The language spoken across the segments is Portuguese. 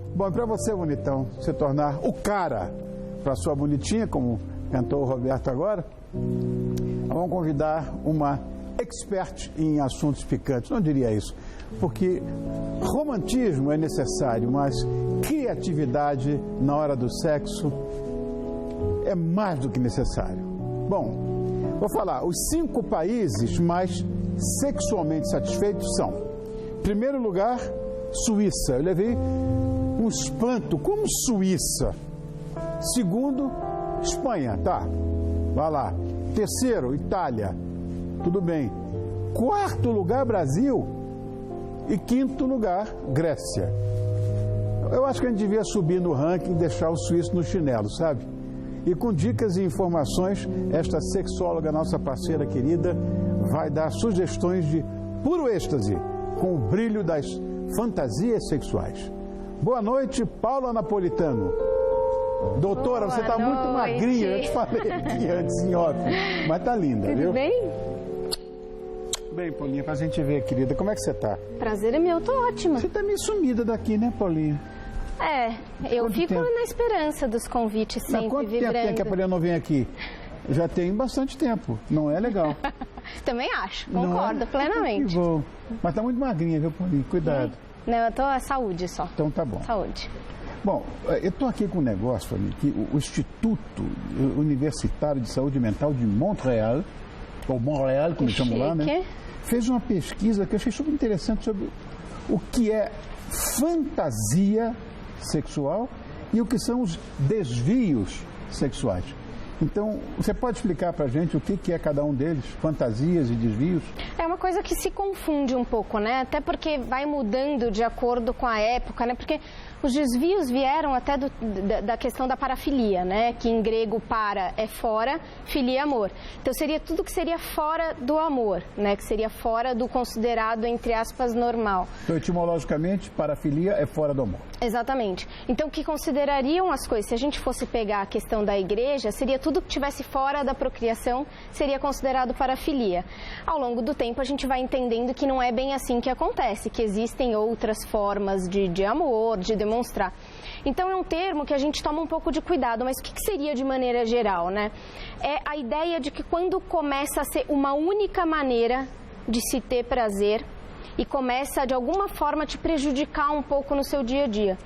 Bom, para você, bonitão, se tornar o cara para sua bonitinha, como cantou o Roberto agora, vamos convidar uma expert em assuntos picantes. Não diria isso, porque romantismo é necessário, mas criatividade na hora do sexo é mais do que necessário. Bom, vou falar, os 5 países mais sexualmente satisfeitos são, em primeiro lugar, Suíça. Eu levei um espanto, como Suíça? Segundo, Espanha, tá? Vai lá. Terceiro, Itália. Tudo bem. Quarto lugar, Brasil. E quinto lugar, Grécia. Eu acho que a gente devia subir no ranking e deixar o suíço no chinelo, sabe? E com dicas e informações, esta sexóloga, nossa parceira querida, vai dar sugestões de puro êxtase, com o brilho das fantasias sexuais. Boa noite, Paula Napolitano. Doutora, você está muito magrinha, eu te falei aqui antes em off, mas tá linda, Tudo viu? Tudo bem? Bem, Paulinha, pra gente ver, querida, como é que você tá? Prazer é meu, tô ótima. Você tá meio sumida daqui, né, Paulinha? Eu Quanto fico tempo? Na esperança dos convites sempre, Quanto vibrando. tempo tem que a Paulinha não vem aqui? Já tem bastante tempo, não é legal? Também acho, concordo plenamente. Que bom. Mas tá muito magrinha, viu, Paulinha? Cuidado. Não, eu tô saúde só. Então tá bom. Saúde. Bom, eu tô aqui com um negócio, Paulinha, que o Instituto Universitário de Saúde Mental de Montreal, ou Montreal, como chamam lá, né? Fez uma pesquisa que eu achei super interessante sobre o que é fantasia sexual e o que são os desvios sexuais. Então, você pode explicar pra gente o que é cada um deles, fantasias e desvios? É uma coisa que se confunde um pouco, né? Até porque vai mudando de acordo com a época, né? Porque os desvios vieram até da questão da parafilia, né? Que em grego para é fora, filia é amor. Então seria tudo que seria fora do amor, né? Que seria fora do considerado, entre aspas, normal. Então, etimologicamente, parafilia é fora do amor. Exatamente. Então, o que considerariam as coisas, se a gente fosse pegar a questão da igreja, seria tudo que estivesse fora da procriação, seria considerado parafilia. Ao longo do tempo, a gente vai entendendo que não é bem assim que acontece, que existem outras formas de amor, de demonstrar. Então, é um termo que a gente toma um pouco de cuidado, mas o que seria de maneira geral, né? É a ideia de que quando começa a ser uma única maneira de se ter prazer, e começa, de alguma forma, a te prejudicar um pouco no seu dia a dia.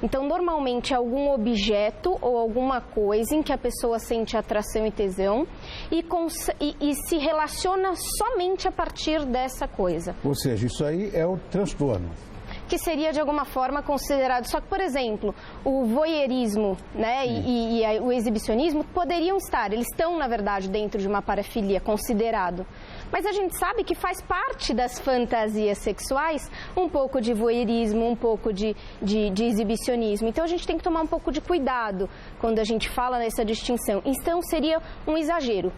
Então, normalmente, é algum objeto ou alguma coisa em que a pessoa sente atração e tesão e se relaciona somente a partir dessa coisa. Ou seja, isso aí é o transtorno. Que seria, de alguma forma, considerado... Só que, por exemplo, o voyeurismo, né, e o exibicionismo poderiam estar, eles estão, na verdade, dentro de uma parafilia, considerado. Mas a gente sabe que faz parte das fantasias sexuais um pouco de voyeurismo, um pouco de exibicionismo. Então, a gente tem que tomar um pouco de cuidado quando a gente fala nessa distinção. Então, seria um exagero.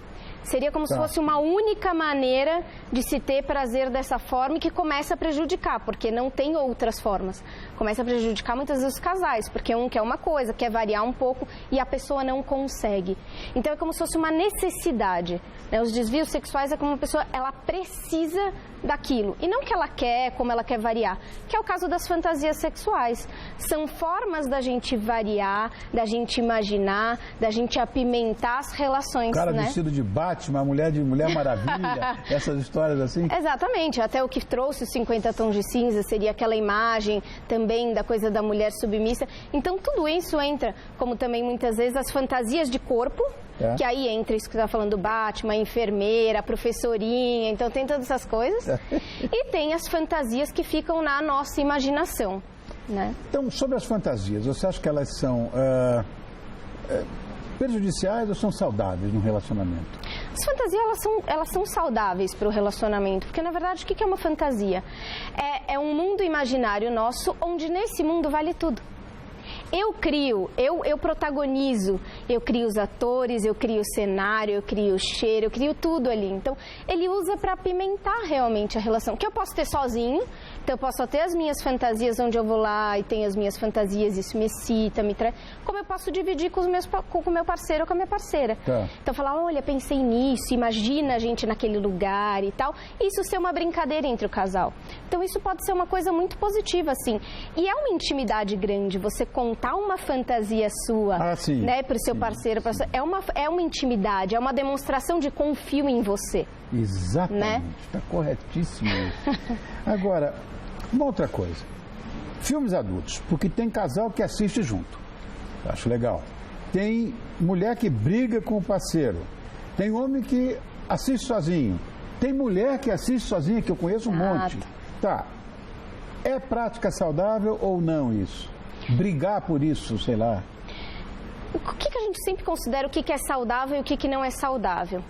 Seria como se fosse uma única maneira de se ter prazer dessa forma e que começa a prejudicar, porque não tem outras formas. Começa a prejudicar muitas vezes os casais, porque um quer uma coisa, quer variar um pouco e a pessoa não consegue. Então é como se fosse uma necessidade, né? Os desvios sexuais é como uma pessoa, ela precisa daquilo. E não que ela quer, como ela quer variar, que é o caso das fantasias sexuais. São formas da gente variar, da gente imaginar, da gente apimentar as relações, cara, né? Vestido de Batman, a mulher de Mulher Maravilha, essas histórias assim? Exatamente, até o que trouxe os 50 tons de cinza seria aquela imagem também da coisa da mulher submissa. Então tudo isso entra, como também muitas vezes as fantasias de corpo, que aí entra isso que você está falando, Batman, a enfermeira, a professorinha, então tem todas essas coisas. E tem as fantasias que ficam na nossa imaginação, né? Então, sobre as fantasias, você acha que elas são prejudiciais ou são saudáveis no relacionamento? As fantasias, elas são saudáveis para o relacionamento, porque na verdade o que é uma fantasia? É um mundo imaginário nosso, onde nesse mundo vale tudo. Eu crio, eu protagonizo, eu crio os atores, eu crio o cenário, eu crio o cheiro, eu crio tudo ali. Então, ele usa para apimentar realmente a relação, que eu posso ter sozinho, Então eu posso ter as minhas fantasias onde eu vou lá e tenho as minhas fantasias, isso me excita, me traz. Como eu posso dividir com o meu parceiro ou com a minha parceira. Tá. Então falar, olha, pensei nisso, imagina a gente naquele lugar e tal. Isso ser uma brincadeira entre o casal. Então isso pode ser uma coisa muito positiva, assim. E é uma intimidade grande, você contar uma fantasia sua, né, para o seu parceiro. É uma intimidade, é uma demonstração de confio em você. Exatamente, está corretíssimo isso. Agora, uma outra coisa. Filmes adultos, porque tem casal que assiste junto. Acho legal. Tem mulher que briga com o parceiro. Tem homem que assiste sozinho. Tem mulher que assiste sozinha, que eu conheço um monte. Tá. É prática saudável ou não isso? Brigar por isso, sei lá. O que a gente sempre considera o que é saudável e o que não é saudável?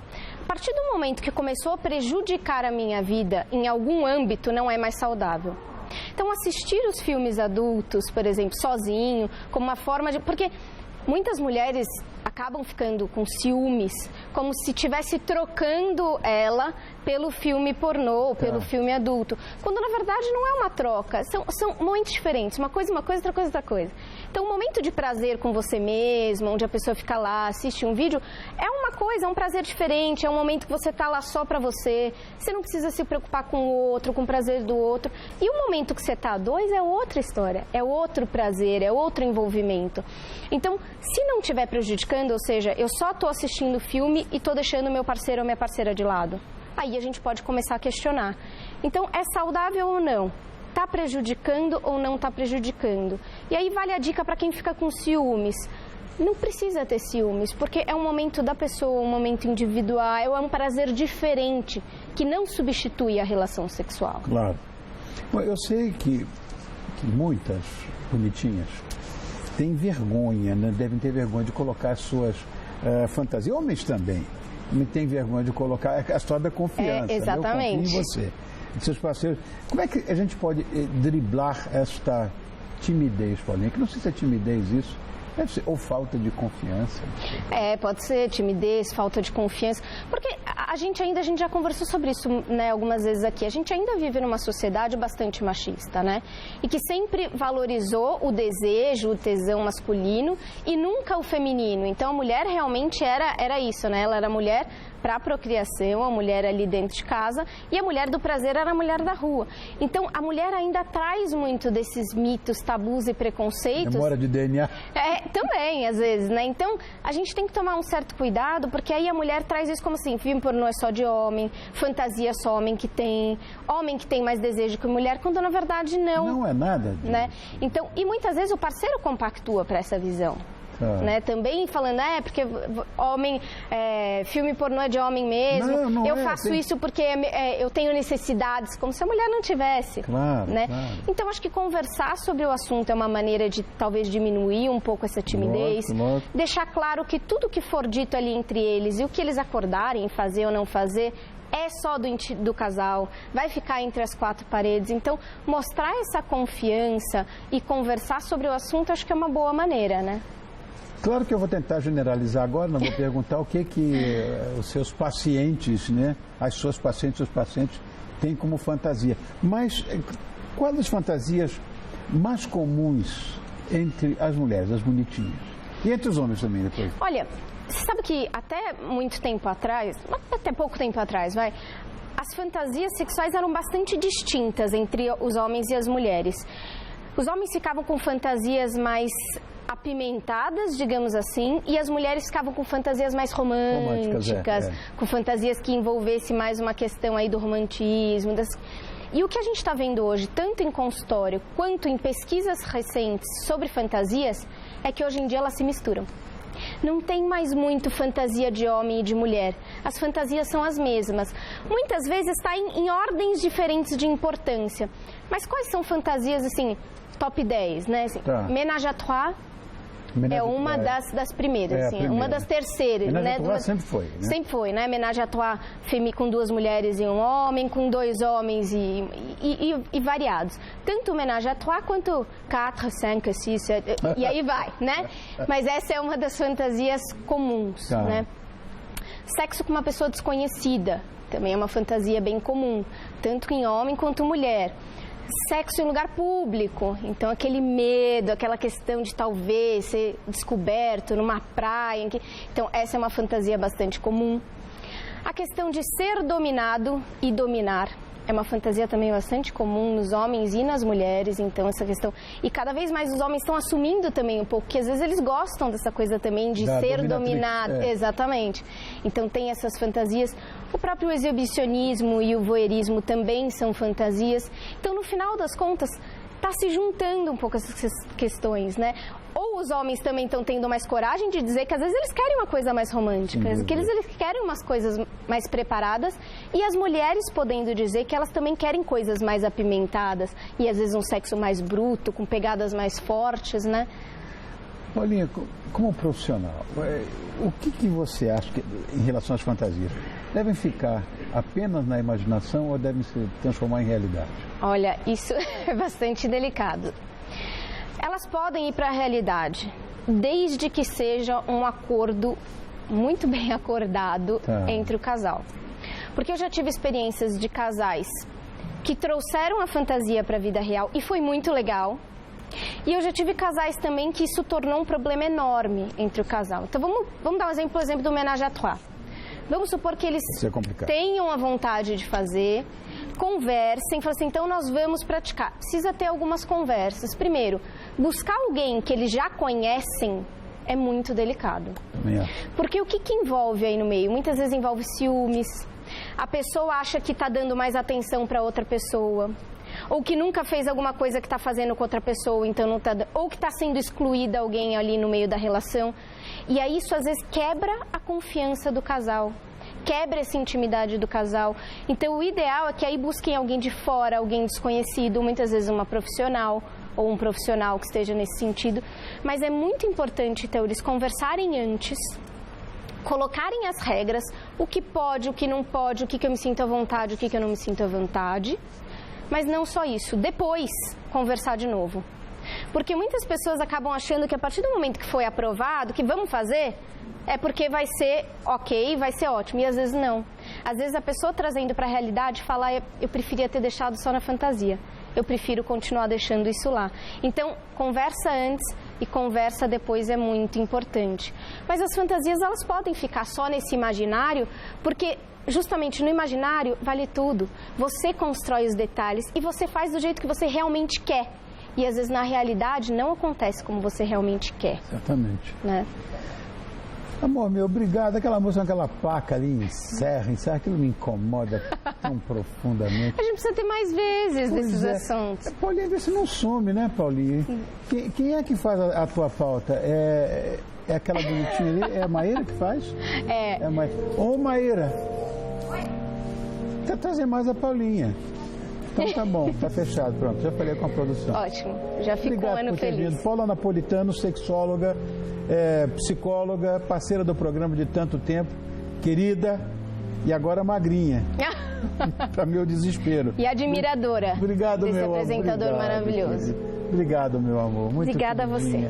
A partir do momento que começou a prejudicar a minha vida em algum âmbito, não é mais saudável. Então, assistir os filmes adultos, por exemplo, sozinho, como uma forma de... Porque muitas mulheres acabam ficando com ciúmes, como se estivesse trocando ela pelo filme pornô, pelo filme adulto, quando na verdade não é uma troca, são momentos diferentes, uma coisa, outra coisa, outra coisa. Então, um momento de prazer com você mesmo, onde a pessoa fica lá, assiste um vídeo, é uma coisa, é um prazer diferente, é um momento que você está lá só para você, você não precisa se preocupar com o outro, com o prazer do outro. E o momento que você está a dois é outra história, é outro prazer, é outro envolvimento. Então, se não estiver prejudicando, ou seja, eu só estou assistindo o filme e estou deixando meu parceiro ou minha parceira de lado, aí a gente pode começar a questionar. Então, é saudável ou não? Está prejudicando ou não está prejudicando? E aí vale a dica para quem fica com ciúmes. Não precisa ter ciúmes, porque é um momento da pessoa, um momento individual, é um prazer diferente, que não substitui a relação sexual. Claro. Bom, eu sei que muitas bonitinhas têm vergonha, né? Devem ter vergonha de colocar as suas fantasias. Homens também têm vergonha de colocar a história da confiança. Exatamente. Eu confio em você, em seus parceiros. Como é que a gente pode driblar esta timidez, Paulinha? Que não sei se é timidez isso. Deve ser, ou falta de confiança. Pode ser timidez, falta de confiança, porque a gente já conversou sobre isso, né, algumas vezes aqui. A gente ainda vive numa sociedade bastante machista, né? E que sempre valorizou o desejo, o tesão masculino e nunca o feminino. Então a mulher realmente era isso, né? Ela era mulher para a procriação, a mulher ali dentro de casa, e a mulher do prazer era a mulher da rua. Então a mulher ainda traz muito desses mitos, tabus e preconceitos. Memória de DNA. Também, às vezes, né? Então, a gente tem que tomar um certo cuidado, porque aí a mulher traz isso como assim, filme pornô é só de homem, fantasia só homem que tem mais desejo que mulher, quando na verdade não. Não é nada. Né? Então, e muitas vezes o parceiro compactua para essa visão. Né? Também falando, porque homem, filme pornô é de homem mesmo, não eu faço isso porque eu tenho necessidades, como se a mulher não tivesse. Claro, né? Claro. Então, acho que conversar sobre o assunto é uma maneira de talvez diminuir um pouco essa timidez, lógico. Deixar claro que tudo que for dito ali entre eles e o que eles acordarem, fazer ou não fazer, é só do casal, vai ficar entre as quatro paredes. Então, mostrar essa confiança e conversar sobre o assunto, acho que é uma boa maneira, né? Claro que eu vou tentar generalizar agora, não vou perguntar o que os seus pacientes, né, as suas pacientes, os pacientes têm como fantasia. Mas quais as fantasias mais comuns entre as mulheres, as bonitinhas? E entre os homens também, depois? Olha, você sabe que até muito tempo atrás, até pouco tempo atrás, as fantasias sexuais eram bastante distintas entre os homens e as mulheres. Os homens ficavam com fantasias mais apimentadas, digamos assim, e as mulheres ficavam com fantasias mais românticas, com fantasias que envolvessem mais uma questão aí do romantismo. E o que a gente está vendo hoje, tanto em consultório quanto em pesquisas recentes sobre fantasias, é que hoje em dia elas se misturam. Não tem mais muito fantasia de homem e de mulher. As fantasias são as mesmas. Muitas vezes está em ordens diferentes de importância. Mas quais são fantasias, assim, top 10, né? Assim, Ménage à Trois é uma das primeiras, assim, uma das terceiras. Ménage à Trois sempre foi, né? Sempre foi, né? Ménage à Trois com 2 mulheres e um homem, com 2 homens e variados. Tanto o Ménage à Trois quanto 4, 5, 6, 7, e aí vai, né? Mas essa é uma das fantasias comuns, né? Sexo com uma pessoa desconhecida, também é uma fantasia bem comum, tanto em homem quanto mulher. Sexo em lugar público, então aquele medo, aquela questão de talvez ser descoberto numa praia. Então essa é uma fantasia bastante comum. A questão de ser dominado e dominar é uma fantasia também bastante comum nos homens e nas mulheres, então essa questão... E cada vez mais os homens estão assumindo também um pouco, que às vezes eles gostam dessa coisa também de ser dominado. Exatamente. Então tem essas fantasias. O próprio exibicionismo e o voyeurismo também são fantasias. Então, no final das contas, está se juntando um pouco essas questões, né? Ou os homens também estão tendo mais coragem de dizer que às vezes eles querem uma coisa mais romântica, que eles querem umas coisas mais preparadas, e as mulheres podendo dizer que elas também querem coisas mais apimentadas e às vezes um sexo mais bruto, com pegadas mais fortes, né? Paulinha, como profissional, o que você acha que, em relação às fantasias? Devem ficar apenas na imaginação ou devem se transformar em realidade? Olha, isso é bastante delicado. Elas podem ir para a realidade, desde que seja um acordo muito bem acordado entre o casal. Porque eu já tive experiências de casais que trouxeram a fantasia para a vida real e foi muito legal. E eu já tive casais também que isso tornou um problema enorme entre o casal. Então vamos dar um exemplo do ménage à trois. Vamos supor que eles tenham a vontade de fazer, conversem, falem assim, então nós vamos praticar. Precisa ter algumas conversas. Primeiro, buscar alguém que eles já conhecem é muito delicado. Porque o que envolve aí no meio? Muitas vezes envolve ciúmes, a pessoa acha que está dando mais atenção para outra pessoa, ou que nunca fez alguma coisa que está fazendo com outra pessoa, então não tá, ou que está sendo excluída alguém ali no meio da relação. E aí isso às vezes quebra a confiança do casal, quebra essa intimidade do casal. Então o ideal é que aí busquem alguém de fora, alguém desconhecido, muitas vezes uma profissional ou um profissional que esteja nesse sentido. Mas é muito importante, então, eles conversarem antes, colocarem as regras, o que pode, o que não pode, o que eu me sinto à vontade, o que eu não me sinto à vontade. Mas não só isso, depois conversar de novo. Porque muitas pessoas acabam achando que a partir do momento que foi aprovado, que vamos fazer, é porque vai ser ok, vai ser ótimo. E às vezes não. Às vezes a pessoa trazendo para a realidade fala, eu preferia ter deixado só na fantasia. Eu prefiro continuar deixando isso lá. Então, conversa antes e conversa depois é muito importante. Mas as fantasias, elas podem ficar só nesse imaginário, porque justamente no imaginário vale tudo. Você constrói os detalhes e você faz do jeito que você realmente quer. E às vezes na realidade não acontece como você realmente quer. Exatamente. Né? Amor meu, obrigado. Aquela música, aquela placa ali, encerra, aquilo me incomoda tão profundamente. A gente precisa ter mais vezes desses assuntos. Paulinha, vê se não some, né, Paulinha? Quem é que faz a tua pauta? É aquela bonitinha ali? É a Maíra que faz? É. Ô, Maíra, quer trazer mais a Paulinha? Então tá bom, tá fechado, pronto, já falei com a produção. Ótimo, já fico Obrigado um ano por ter feliz. vindo. Paula Napolitano, sexóloga, psicóloga, parceira do programa de tanto tempo, querida e agora magrinha, para meu desespero. E admiradora. Obrigado, desse meu amor. apresentador maravilhoso. Obrigado, meu amor. Muito obrigada a você.